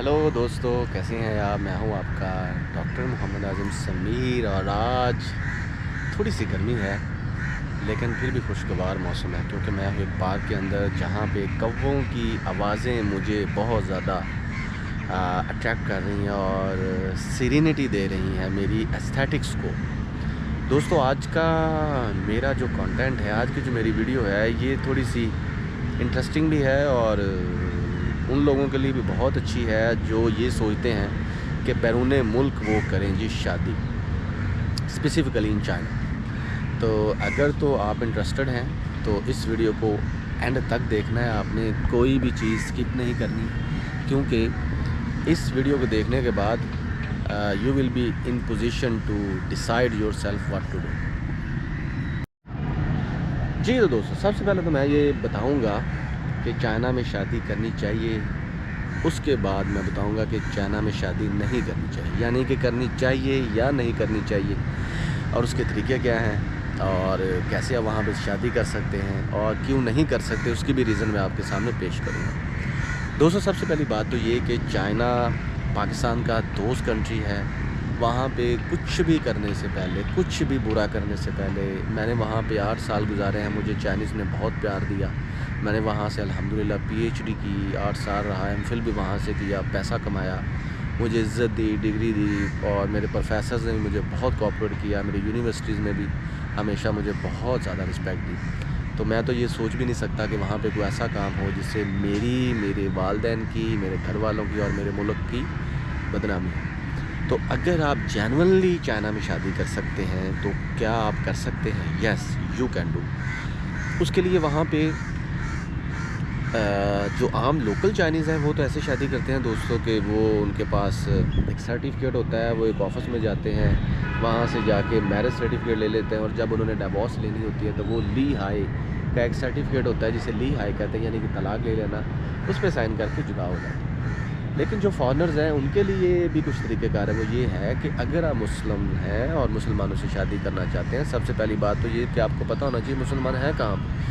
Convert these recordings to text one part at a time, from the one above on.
Hello दोस्तों, कैसे हैं आप। मैं हूं आपका डॉक्टर मोहम्मद आज़म समीर और आज थोड़ी सी गर्मी है लेकिन फिर भी खुशगवार मौसम है क्योंकि मैं हूं एक पार्क के अंदर जहां पे कौवों की आवाज़ें मुझे बहुत ज़्यादा अट्रैक्ट कर रही हैं और सीरेनिटी दे रही हैं मेरी एस्थेटिक्स को। दोस्तों, आज का मेरा जो कंटेंट है, आज की जो मेरी वीडियो है, ये थोड़ी सी इंटरेस्टिंग भी है और उन लोगों के लिए भी बहुत अच्छी है जो ये सोचते हैं कि बैरून मुल्क वो करें जी शादी, स्पेसिफ़िकली इन चाइना। तो अगर तो आप इंटरेस्टेड हैं तो इस वीडियो को एंड तक देखना है, आपने कोई भी चीज़ स्किप नहीं करनी क्योंकि इस वीडियो को देखने के बाद you will be in position to decide your self what to do. जी तो दोस्तों, सबसे पहले तो मैं ये बताऊंगा कि चाइना में शादी करनी चाहिए, उसके बाद मैं बताऊंगा कि चाइना में शादी नहीं करनी चाहिए, यानी कि करनी चाहिए या नहीं करनी चाहिए और उसके तरीके क्या हैं और कैसे आप वहाँ पर शादी कर सकते हैं और क्यों नहीं कर सकते, उसकी भी रीज़न मैं आपके सामने पेश करूँगा। दोस्तों, सबसे पहली बात तो ये कि चाइना पाकिस्तान का दोस्त कंट्री है। वहाँ पे कुछ भी करने से पहले, कुछ भी बुरा करने से पहले, मैंने वहाँ पे 8 साल गुजारे हैं। मुझे चाइनीज़ ने बहुत प्यार दिया। मैंने वहाँ से अल्हम्दुलिल्लाह पीएचडी की, 8 साल रहा, एमफिल भी वहाँ से किया, पैसा कमाया, मुझे इज़्ज़त दी, डिग्री दी और मेरे प्रोफेसर्स ने भी मुझे बहुत कोऑपरेट किया। मेरी यूनिवर्सिटीज़ में भी हमेशा मुझे बहुत ज़्यादा रिस्पेक्ट दी। तो मैं तो ये सोच भी नहीं सकता कि वहाँ पे कोई ऐसा काम हो जिससे मेरे वालिदैन की, मेरे घर वालों की और मेरे मुल्क की बदनामी हो। तो अगर आप जेन्युइनली चाइना में शादी कर सकते हैं तो क्या आप कर सकते हैं? Yes, you can do. उसके लिए वहाँ पे जो आम लोकल चाइनीज़ हैं वो तो ऐसे शादी करते हैं दोस्तों कि वो उनके पास एक सर्टिफिकेट होता है, वो एक ऑफिस में जाते हैं, वहाँ से जाके मैरिज सर्टिफिकेट ले लेते हैं और जब उन्होंने डिवोर्स लेनी होती है तो वो ली हाई का एक सर्टिफिकेट होता है जिसे ली हाई कहते हैं, यानी कि तलाक ले लेना, उस पर साइन करके जुदा हो जाते हैं। लेकिन जो फॉरेनर्स हैं उनके लिए भी कुछ तरीक़ेकार है। वो ये है कि अगर आप मुस्लिम हैं और मुसलमानों से शादी करना चाहते हैं, सबसे पहली बात तो ये कि आपको पता होना चाहिए मुसलमान हैं कहाँ।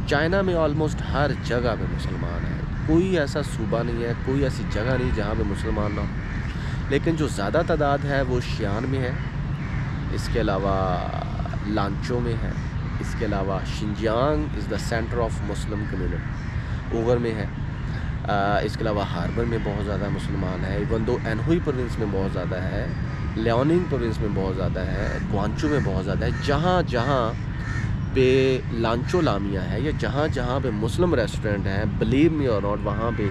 चाइना में ऑलमोस्ट हर जगह पे मुसलमान हैं, कोई ऐसा सूबा नहीं है, कोई ऐसी जगह नहीं जहाँ पे मुसलमान ना हो। लेकिन जो ज़्यादा तादाद है वो शियान में है, इसके अलावा लांचो में है, इसके अलावा Xinjiang is the centre of Muslim community, Uyghur में है, इसके अलावा हार्बर में बहुत ज़्यादा मुसलमान है। इवन दो एनहुई प्रोविंस में बहुत ज़्यादा है, लियाओनिंग प्रोविंस में बहुत ज़्यादा है, ग्वांचू में बहुत ज़्यादा है। जहाँ जहाँ पे लांचो लामिया है या जहाँ जहाँ पे मुस्लिम रेस्टोरेंट हैं, बिलीव मी और नॉट, वहाँ पे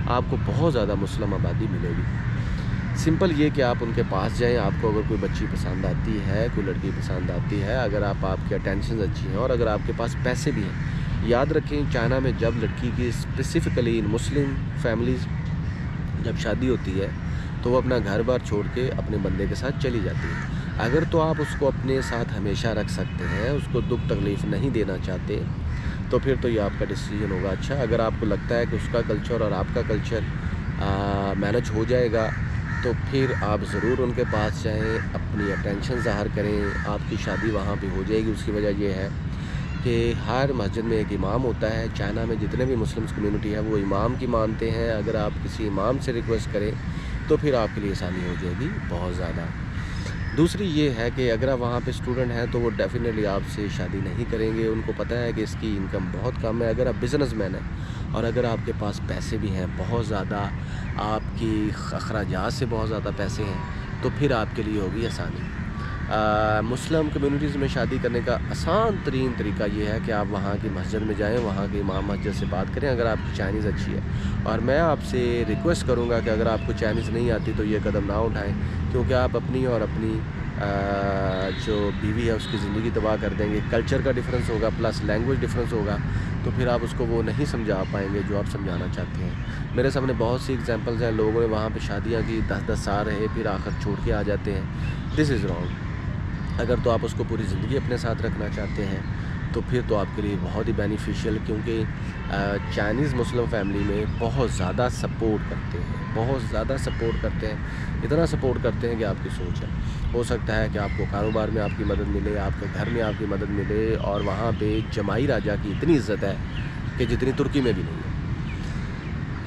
आपको बहुत ज़्यादा मुस्लिम आबादी मिलेगी। सिंपल ये कि आप उनके पास जाएं, आपको अगर कोई बच्ची पसंद आती है, कोई लड़की पसंद आती है, अगर आपकी अटेंशन अच्छी हैं और अगर आपके पास पैसे भी हैं। याद रखें, चाइना में जब लड़की की स्पेसिफ़िकली इन मुस्लिम फैमिलीज़ जब शादी होती है तो वो अपना घर बार छोड़ के अपने बंदे के साथ चली जाती है। अगर तो आप उसको अपने साथ हमेशा रख सकते हैं, उसको दुख तकलीफ़ नहीं देना चाहते, तो फिर तो ये आपका डिसीजन होगा। अच्छा, अगर आपको लगता है कि उसका कल्चर और आपका कल्चर मैनेज हो जाएगा तो फिर आप ज़रूर उनके पास जाएँ, अपनी अटेंशन ज़ाहिर करें, आपकी शादी वहाँ पे हो जाएगी। उसकी वजह ये है कि हर मस्जिद में एक इमाम होता है। चाइना में जितने भी मुस्लिम कम्युनिटी है वो इमाम की मानते हैं। अगर आप किसी इमाम से रिक्वेस्ट करें तो फिर आपके लिए आसानी हो जाएगी बहुत ज़्यादा। दूसरी ये है कि अगर आप वहाँ पे स्टूडेंट हैं तो वो डेफिनेटली आपसे शादी नहीं करेंगे, उनको पता है कि इसकी इनकम बहुत कम है। अगर आप बिज़नेसमैन हैं और अगर आपके पास पैसे भी हैं बहुत ज़्यादा, आपकी अखराजात से बहुत ज़्यादा पैसे हैं, तो फिर आपके लिए होगी आसानी। मुस्लिम कम्युनिटीज़ में शादी करने का आसान तरीन तरीका ये है कि आप वहाँ की मस्जिद में जाएं, वहाँ के इमाम मस्जिद से बात करें अगर आपकी चाइनीज़ अच्छी है। और मैं आपसे रिक्वेस्ट करूँगा कि अगर आपको चाइनीज़ नहीं आती तो ये कदम ना उठाएं, क्योंकि आप अपनी और अपनी जो बीवी है उसकी ज़िंदगी तबाह कर देंगे। कल्चर का डिफरेंस होगा, प्लस लैंग्वेज डिफरेंस होगा, तो फिर आप उसको वो नहीं समझा पाएंगे जो आप समझाना चाहते हैं। मेरे सामने बहुत सी एग्जांपल्स हैं, लोगों ने वहाँ पे शादियाँ की, 10-10 साल रहे, फिर आखिर छोड़ के आ जाते हैं। This is wrong. अगर तो आप उसको पूरी ज़िंदगी अपने साथ रखना चाहते हैं तो फिर तो आपके लिए बहुत ही बेनिफिशियल, क्योंकि चाइनीज़ मुस्लिम फैमिली में बहुत ज़्यादा सपोर्ट करते हैं, बहुत ज़्यादा सपोर्ट करते हैं, इतना सपोर्ट करते हैं कि आपकी सोच है। हो सकता है कि आपको कारोबार में आपकी मदद मिले, आपके घर में आपकी मदद मिले, और वहाँ पे जमाई राजा की इतनी इज़्ज़त है कि जितनी तुर्की में भी नहीं है।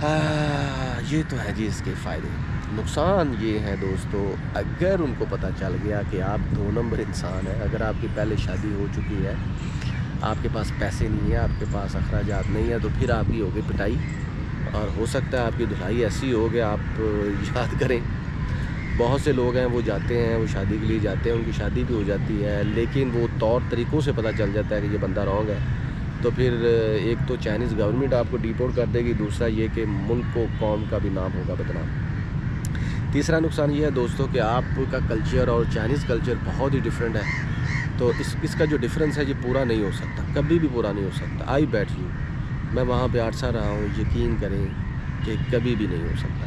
ये तो है जी इसके फ़ायदे। नुकसान ये है दोस्तों, अगर उनको पता चल गया कि आप 2 नंबर इंसान हैं, अगर आपकी पहले शादी हो चुकी है, आपके पास पैसे नहीं है, आपके पास अखराजात नहीं है, तो फिर आपकी होगी पिटाई और हो सकता है आपकी धुलाई ऐसी हो कि आप याद करें। बहुत से लोग हैं वो जाते हैं, वो शादी के लिए जाते हैं, उनकी शादी भी हो जाती है, लेकिन वो तौर तरीक़ों से पता चल जाता है कि ये बंदा रॉन्ग है। तो फिर एक तो चाइनीज़ गवर्नमेंट आपको डिपोर्ट कर देगी, दूसरा ये कि मुल्क को, कौम का भी नाम होगा बदनाम। तीसरा नुकसान ये है दोस्तों कि आपका कल्चर और चाइनीज़ कल्चर बहुत ही डिफरेंट है। तो इसका जो डिफरेंस है ये पूरा नहीं हो सकता, कभी भी पूरा नहीं हो सकता। आई बैट यू, मैं वहाँ पे 8 साल रहा हूँ, यकीन करें कि कभी भी नहीं हो सकता।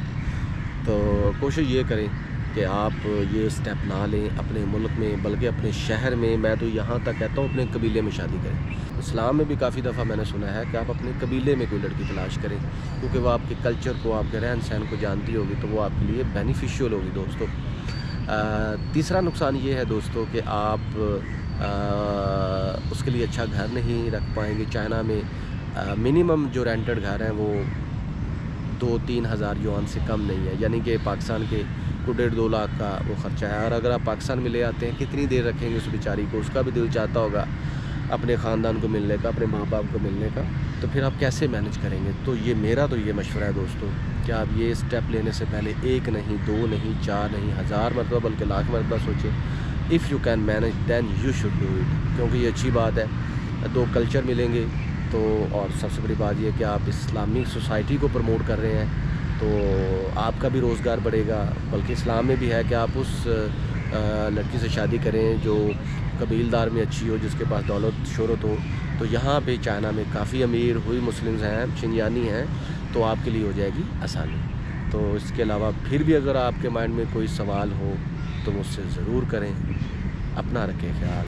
तो कोशिश ये करें कि आप ये स्टेप ना लें अपने मुल्क में, बल्कि अपने शहर में। मैं तो यहाँ तक कहता हूँ अपने कबीले में शादी करें। इस्लाम में भी काफ़ी दफ़ा मैंने सुना है कि आप अपने कबीले में कोई लड़की तलाश करें, क्योंकि वो आपके कल्चर को, आपके रहन सहन को जानती होगी, तो वो आपके लिए बेनिफिशियल होगी दोस्तों। तीसरा नुकसान ये है दोस्तों कि आप उसके लिए अच्छा घर नहीं रख पाएंगे। चाइना में मिनिमम जो रेंटेड घर हैं वो 2-3 हज़ार युआन से कम नहीं है, यानी कि पाकिस्तान के को 1.5-2 लाख का वो ख़र्चा है। और अगर आप पाकिस्तान में ले आते हैं, कितनी देर रखेंगे उस बेचारी को, उसका भी दिल चाहता होगा अपने ख़ानदान को मिलने का, अपने माँ बाप को मिलने का, तो फिर आप कैसे मैनेज करेंगे। तो ये मेरा तो ये मशवरा है दोस्तों कि आप ये स्टेप लेने से पहले 1 नहीं, 2 नहीं, 4 नहीं, 1000 मरतबा बल्कि लाख मरतबा सोचें। If you can manage then you should do it, क्योंकि ये अच्छी बात है। 2 कल्चर मिलेंगे तो, और सबसे बड़ी बात ये है कि आप इस्लामिक सोसाइटी को प्रमोट कर रहे हैं, तो आपका भी रोज़गार बढ़ेगा। बल्कि इस्लाम में भी है कि आप उस लड़की से शादी करें जो कबीलदार में अच्छी हो, जिसके पास दौलत शोहरत हो। तो यहाँ पे चाइना में काफ़ी अमीर हुई मुस्लिम्स हैं, शिनयानी हैं, तो आपके लिए हो जाएगी आसानी। तो इसके अलावा फिर भी अगर आपके माइंड में कोई सवाल हो तो मुझसे ज़रूर करें। अपना रखें ख्याल।